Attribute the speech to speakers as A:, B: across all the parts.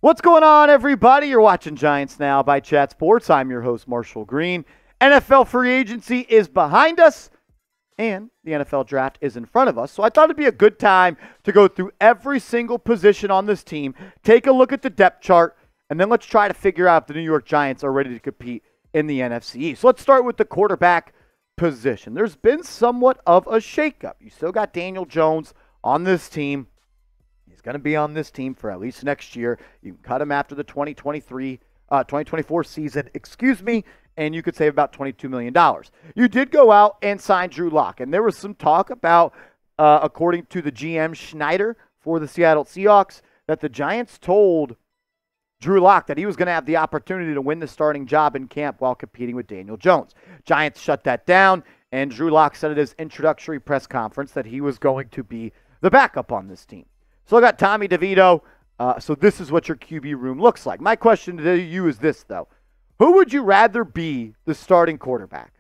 A: What's going on, everybody? You're watching Giants Now by Chat Sports. I'm your host, Marshall Green. NFL free agency is behind us, and the NFL draft is in front of us. So I thought it'd be a good time to go through every single position on this team, take a look at the depth chart, and then let's try to figure out if the New York Giants are ready to compete in the NFC East. So let's start with the quarterback position. There's been somewhat of a shakeup. You still got Daniel Jones on this team. He's going to be on this team for at least next year. You can cut him after the 2024 season, and you could save about $22 million. You did go out and sign Drew Lock, and there was some talk about, according to the GM Schneider for the Seattle Seahawks, that the Giants told Drew Lock that he was going to have the opportunity to win the starting job in camp while competing with Daniel Jones. Giants shut that down, and Drew Lock said at his introductory press conference that he was going to be the backup on this team. So I got Tommy Devito. So this is what your QB room looks like. My question to you is this, though. Who would you rather be the starting quarterback?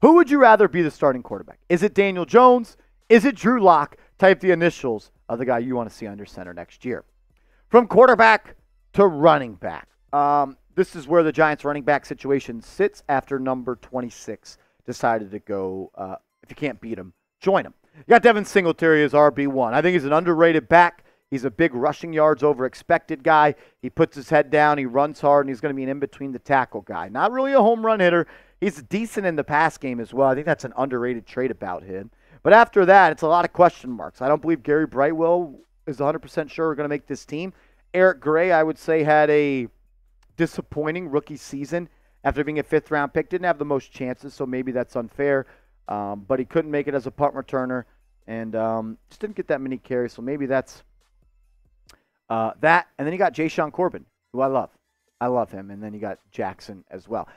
A: Who would you rather be the starting quarterback? Is it Daniel Jones? Is it Drew Lock? Type the initials of the guy you want to see under center next year. From quarterback to running back. This is where the Giants running back situation sits after number 26 decided to go, if you can't beat him, join him. You got Devin Singletary as RB1. I think he's an underrated back. He's a big rushing yards over expected guy. He puts his head down, he runs hard, and he's going to be an in-between the tackle guy. Not really a home run hitter. He's decent in the pass game as well. I think that's an underrated trait about him. But after that, it's a lot of question marks. I don't believe Gary Brightwell is 100% sure we're going to make this team. Eric Gray, I would say, had a disappointing rookie season after being a fifth-round pick. Didn't have the most chances, so maybe that's unfair. But he couldn't make it as a punt returner and just didn't get that many carries. So maybe that's that. And then you got Jashaun Corbin, who I love. I love him. And then you got Jackson as well.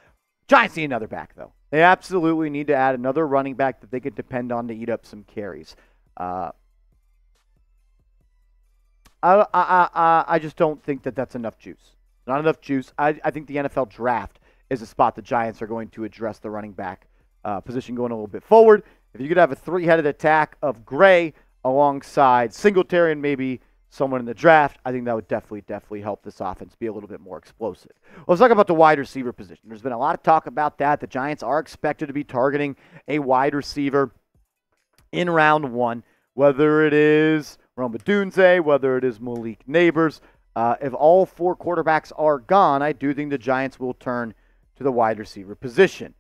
A: Giants need another back, though. They absolutely need to add another running back that they could depend on to eat up some carries. I just don't think that that's enough juice. Not enough juice. I think the NFL draft is a spot the Giants are going to address the running back position going a little bit forward. If you could have a three-headed attack of Gray alongside Singletary and maybe someone in the draft, I think that would definitely help this offense be a little bit more explosive. Let's talk about the wide receiver position. There's been a lot of talk about that. The Giants are expected to be targeting a wide receiver in round one, whether it is Rome Odunze, whether it is Malik Neighbors. If all four quarterbacks are gone, I do think the Giants will turn to the wide receiver position.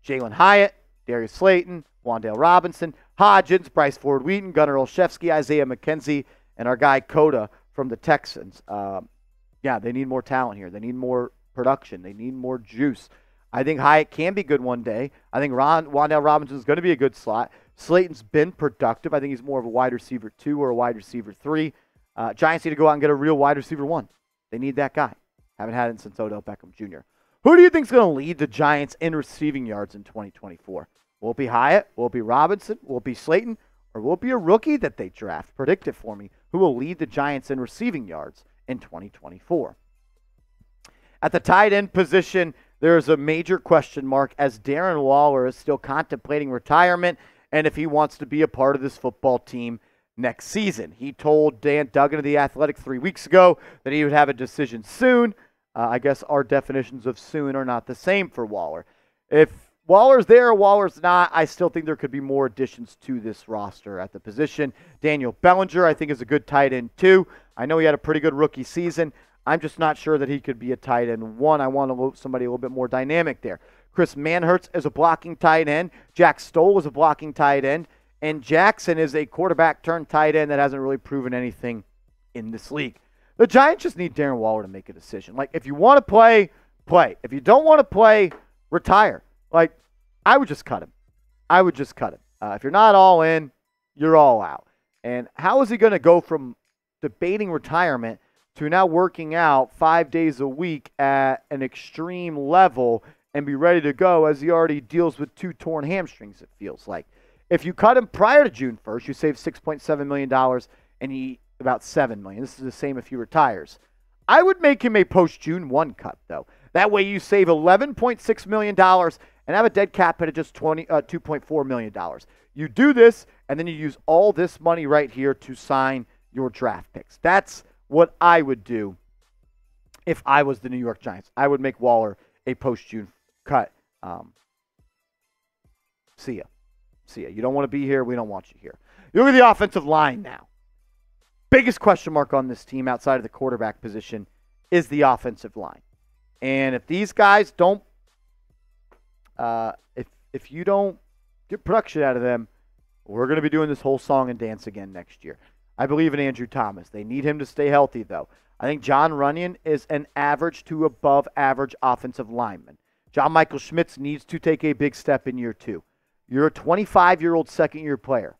A: Jalin Hyatt, Darius Slayton, Wan'Dale Robinson, Hodgins, Bryce Ford-Wheaton, Gunnar Olszewski, Isaiah McKenzie, and our guy Cota from the Texans. They need more talent here. They need more production. They need more juice. I think Hyatt can be good one day. I think Wan'Dale Robinson is going to be a good slot. Slayton's been productive. I think he's more of a wide receiver 2 or a wide receiver 3. Giants need to go out and get a real wide receiver 1. They need that guy. Haven't had it since Odell Beckham Jr. Who do you think is going to lead the Giants in receiving yards in 2024? Will it be Hyatt? Will it be Robinson? Will it be Slayton? Or will it be a rookie that they draft? Predict it for me. Who will lead the Giants in receiving yards in 2024? At the tight end position, there is a major question mark as Darren Waller is still contemplating retirement and if he wants to be a part of this football team next season. He told Dan Duggan of The Athletic 3 weeks ago that he would have a decision soon. I guess our definitions of soon are not the same for Waller. If Waller's there or Waller's not, I still think there could be more additions to this roster at the position. Daniel Bellinger, I think, is a good tight end, too. I know he had a pretty good rookie season. I'm just not sure that he could be a tight end 1. I want somebody a little bit more dynamic there. Chris Manhertz is a blocking tight end. Jack Stoll is a blocking tight end. And Jackson is a quarterback turned tight end that hasn't really proven anything in this league. The Giants just need Darren Waller to make a decision. Like, if you want to play, play. If you don't want to play, retire. Like, I would just cut him. If you're not all in, you're all out. And how is he going to go from debating retirement to now working out 5 days a week at an extreme level and be ready to go as he already deals with 2 torn hamstrings, it feels like? If you cut him prior to June 1st, you save $6.7 million and he about $7 million. This is the same if he retires. I would make him a post-June 1 cut, though. That way you save $11.6 million and have a dead cap hit of just $2.4 million. You do this, and then you use all this money right here to sign your draft picks. That's what I would do if I was the New York Giants. I would make Waller a post-June cut. See ya. See ya. You don't want to be here. We don't want you here. You look at the offensive line now. Biggest question mark on this team outside of the quarterback position is the offensive line. And if these guys don't, if you don't get production out of them, we're going to be doing this whole song and dance again next year. I believe in Andrew Thomas. They need him to stay healthy, though. I think John Runyon is an average to above average offensive lineman. John Michael Schmitz needs to take a big step in year 2. You're a 25-year-old second-year player.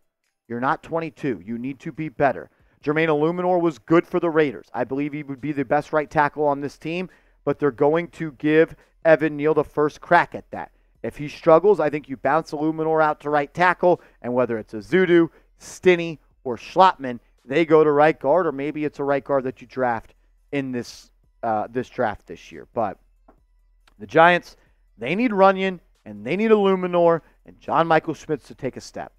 A: You're not 22. You need to be better. Jermaine Illuminor was good for the Raiders. I believe he would be the best right tackle on this team, but they're going to give Evan Neal the first crack at that. If he struggles, I think you bounce Illuminor out to right tackle, and whether it's Azudu, Stinnie, or Schlottman, they go to right guard, or maybe it's a right guard that you draft in this draft this year. But the Giants, they need Runyon, and they need Illuminor, and John Michael Schmitz to take a step.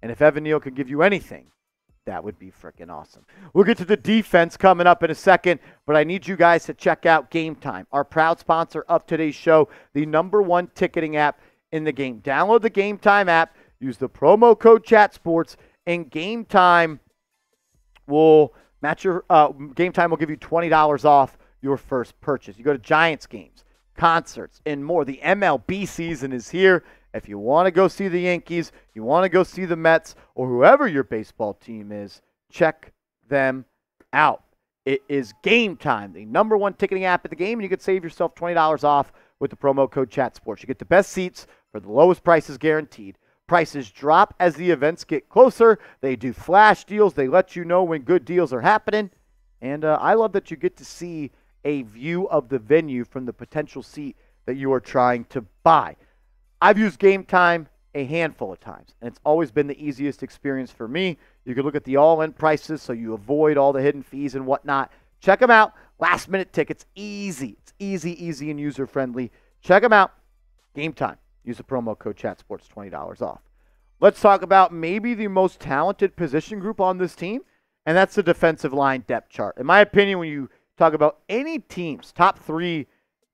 A: And if Evan Neal can give you anything, that would be freaking awesome. We'll get to the defense coming up in a second, but I need you guys to check out Game Time, our proud sponsor of today's show, the number 1 ticketing app in the game. Download the Game Time app, use the promo code ChatSports, and Game Time will match your Game Time will give you $20 off your first purchase. You go to Giants games, concerts, and more. The MLB season is here. If you want to go see the Yankees, you want to go see the Mets, or whoever your baseball team is, check them out. It is Game Time, the number 1 ticketing app at the game, and you can save yourself $20 off with the promo code ChatSports. You get the best seats for the lowest prices guaranteed. Prices drop as the events get closer. They do flash deals. They let you know when good deals are happening. And I love that you get to see a view of the venue from the potential seat that you are trying to buy. I've used Game Time a handful of times, and it's always been the easiest experience for me. You can look at the all-in prices so you avoid all the hidden fees and whatnot. Check them out. Last-minute tickets, easy. It's easy, and user-friendly. Check them out. Game Time. Use the promo code ChatSports, $20 off. Let's talk about maybe the most talented position group on this team, and that's the defensive line depth chart. In my opinion, when you talk about any team's top 3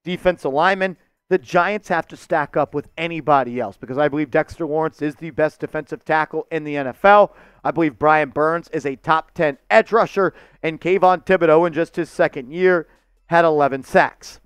A: defensive linemen, the Giants have to stack up with anybody else because I believe Dexter Lawrence is the best defensive tackle in the NFL. I believe Brian Burns is a top 10 edge rusher, and Kayvon Thibodeau in just his second year had 11 sacks.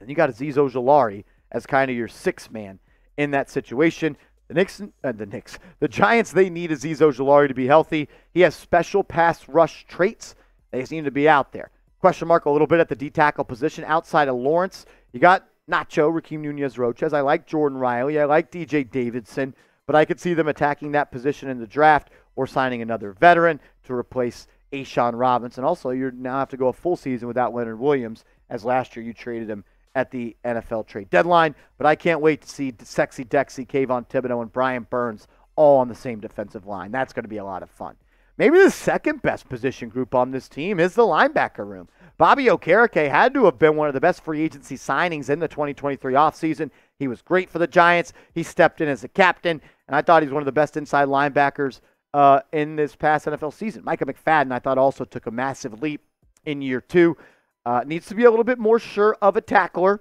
A: And you got Azeez Ojulari as kind of your 6th man in that situation. The Giants, they need Azeez Ojulari to be healthy. He has special pass rush traits. They seem to be out there. Question mark a little bit at the D-tackle position outside of Lawrence. You got Nacho, Rakeem Nunez-Roches. I like Jordan Riley. I like DJ Davidson. But I could see them attacking that position in the draft or signing another veteran to replace Jashaun Robinson. Also, you now have to go a full season without Leonard Williams, as last year you traded him at the NFL trade deadline. But I can't wait to see Sexy Dexy, Kayvon Thibodeau, and Brian Burns all on the same defensive line. That's going to be a lot of fun. Maybe the second best position group on this team is the linebacker room. Bobby Okereke had to have been one of the best free agency signings in the 2023 offseason. He was great for the Giants. He stepped in as a captain, and I thought he was one of the best inside linebackers in this past NFL season. Micah McFadden, I thought, also took a massive leap in year 2. Needs to be a little bit more sure of a tackler,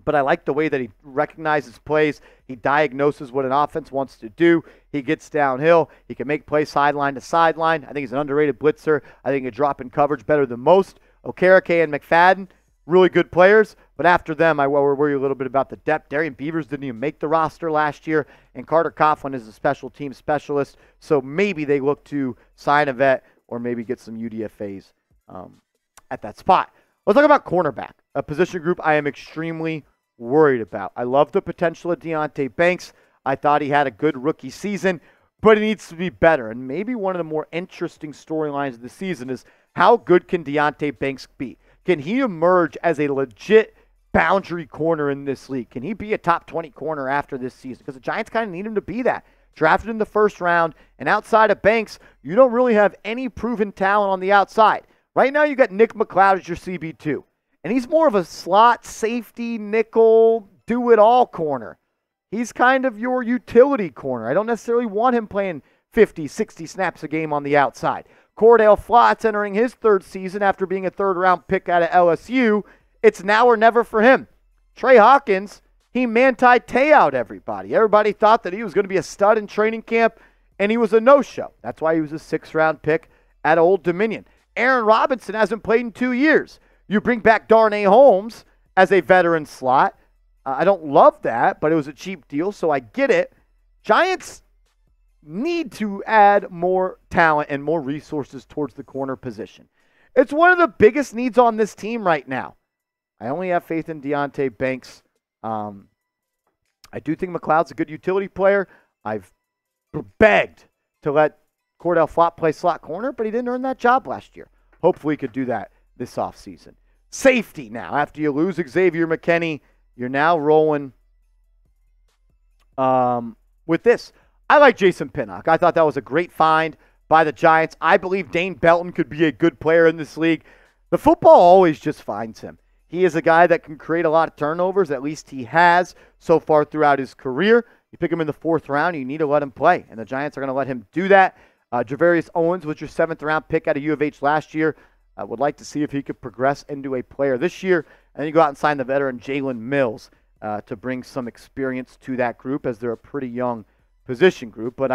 A: but I like the way that he recognizes plays. He diagnoses what an offense wants to do. He gets downhill. He can make plays sideline to sideline. I think he's an underrated blitzer. I think he can drop in coverage better than most. Okereke and McFadden, really good players, but after them, I worry a little bit about the depth. Darian Beavers didn't even make the roster last year, and Carter Coughlin is a special team specialist, so maybe they look to sign a vet or maybe get some UDFAs at that spot. Let's talk about cornerback, a position group I am extremely worried about. I love the potential of Deonte Banks. I thought he had a good rookie season, but he needs to be better. And maybe one of the more interesting storylines of the season is how good can Deonte Banks be? Can he emerge as a legit boundary corner in this league? Can he be a top 20 corner after this season? Because the Giants kind of need him to be that. Drafted in the first round, and outside of Banks, you don't really have any proven talent on the outside. Right now, you got Nick McLeod as your CB2. And he's more of a slot, safety, nickel, do-it-all corner. He's kind of your utility corner. I don't necessarily want him playing 50, 60 snaps a game on the outside. Cordell Flott's entering his third season after being a third-round pick out of LSU. It's now or never for him. Trey Hawkins, he manti out everybody. Everybody thought that he was going to be a stud in training camp, and he was a no-show. That's why he was a sixth-round pick at Old Dominion. Aaron Robinson hasn't played in 2 years. You bring back Darnay Holmes as a veteran slot. I don't love that, but it was a cheap deal, so I get it. Giants need to add more talent and more resources towards the corner position. It's one of the biggest needs on this team right now. I only have faith in Deonte Banks. I do think McLeod's a good utility player. I've begged to let Cordell Flott play slot corner, but he didn't earn that job last year. Hopefully he could do that this offseason. Safety now. After you lose Xavier McKinney, you're now rolling with this. I like Jason Pinnock. I thought that was a great find by the Giants. I believe Dane Belton could be a good player in this league. The football always just finds him. He is a guy that can create a lot of turnovers. At least he has so far throughout his career. You pick him in the fourth round, you need to let him play, and the Giants are going to let him do that. Javarius Owens was your seventh-round pick out of U of H last year. I would like to see if he could progress into a player this year. And then you go out and sign the veteran Jalen Mills to bring some experience to that group, as they're a pretty young position group. But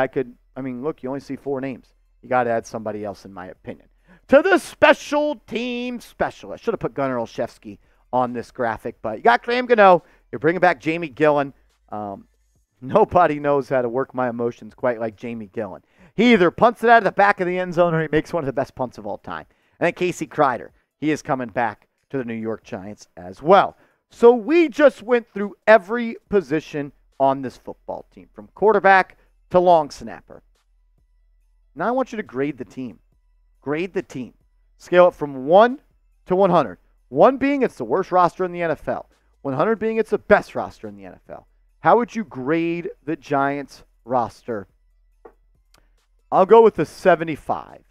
A: look, you only see 4 names. You got to add somebody else, in my opinion. To the special team specialist. Should have put Gunnar Olszewski on this graphic, but you got Graham Gano. You're bringing back Jamie Gillen. Nobody knows how to work my emotions quite like Jamie Gillen. He either punts it out of the back of the end zone or he makes one of the best punts of all time. And then Casey Kreider, he is coming back to the New York Giants as well. So we just went through every position on this football team, from quarterback to long snapper. Now I want you to grade the team. Grade the team. Scale it from 1 to 100. 1 being it's the worst roster in the NFL. 100 being it's the best roster in the NFL. How would you grade the Giants roster? I'll go with a 75.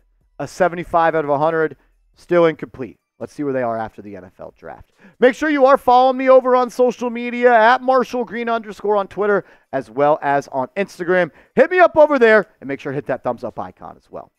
A: A 75 out of 100, still incomplete. Let's see where they are after the NFL draft. Make sure you are following me over on social media at @MarshallGreen_ on Twitter, as well as on Instagram. Hit me up over there, and make sure to hit that thumbs up icon as well.